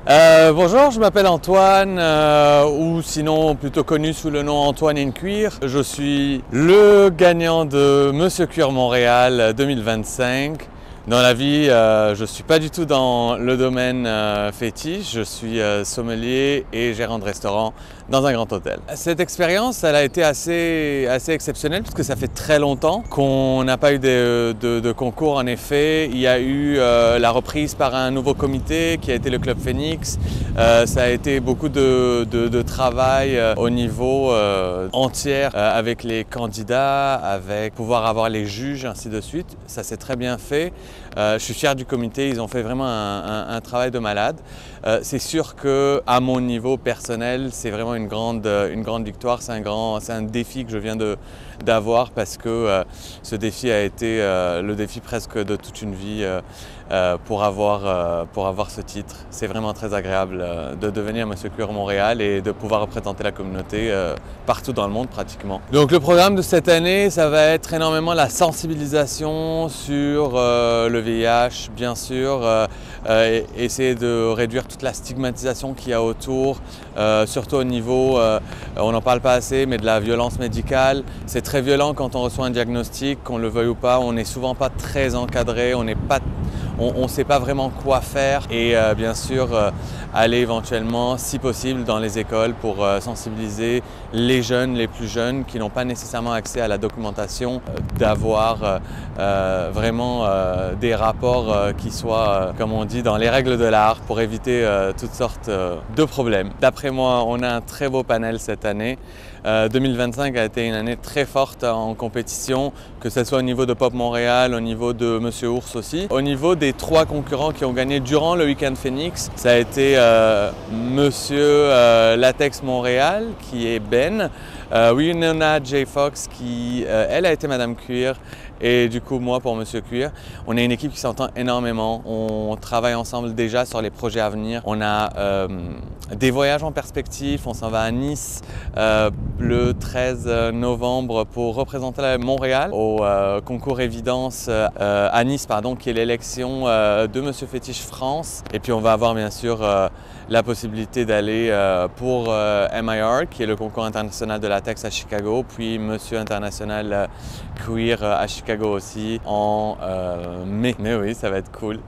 Bonjour, je m'appelle Antoine, ou sinon plutôt connu sous le nom Antoine in Cuir. Je suis le gagnant de Monsieur Cuir Montréal 2025. Dans la vie, je ne suis pas du tout dans le domaine fétiche, je suis sommelier et gérant de restaurant dans un grand hôtel. Cette expérience, elle a été assez exceptionnelle puisque ça fait très longtemps qu'on n'a pas eu de concours. En effet, il y a eu la reprise par un nouveau comité qui a été le Club Phoenix. Ça a été beaucoup de travail au niveau entier avec les candidats, avec pouvoir avoir les juges, ainsi de suite. Ça s'est très bien fait. Je suis fier du comité, ils ont fait vraiment un travail de malade. C'est sûr qu'à mon niveau personnel, c'est vraiment une grande victoire, c'est un défi que je viens d'avoir parce que ce défi a été le défi presque de toute une vie pour avoir ce titre. C'est vraiment très agréable de devenir Monsieur Cuir Montréal et de pouvoir représenter la communauté partout dans le monde pratiquement. Donc le programme de cette année, ça va être énormément la sensibilisation sur le VIH, bien sûr, essayer de réduire toute la stigmatisation qu'il y a autour, surtout au niveau, on n'en parle pas assez, mais de la violence médicale. C'est très violent quand on reçoit un diagnostic, qu'on le veuille ou pas, on n'est souvent pas très encadré, on ne sait pas vraiment quoi faire et bien sûr aller éventuellement, si possible, dans les écoles pour sensibiliser les jeunes, les plus jeunes qui n'ont pas nécessairement accès à la documentation, d'avoir vraiment des rapports qui soient, comme on dit, dans les règles de l'art pour éviter toutes sortes de problèmes. D'après moi, on a un très beau panel cette année. 2025 a été une année très forte en compétition, que ce soit au niveau de Pop Montréal, au niveau de Monsieur Ours aussi. Au niveau des 3 concurrents qui ont gagné durant le Week-end Phoenix, ça a été Monsieur Latex Montréal, qui est Ben, Winona J. Fox, qui elle a été Madame Cuir, et du coup moi pour Monsieur Cuir. On est une équipe qui s'entend énormément, on travaille ensemble déjà sur les projets à venir. On a des voyages en perspective, on s'en va à Nice le 13 novembre pour représenter Montréal au concours Évidence à Nice, pardon, qui est l'élection de Monsieur Fétiche France. Et puis on va avoir bien sûr la possibilité d'aller pour MIR, qui est le concours international de latex à Chicago, puis Monsieur International Cuir à Chicago aussi en mai. Mais oui, ça va être cool.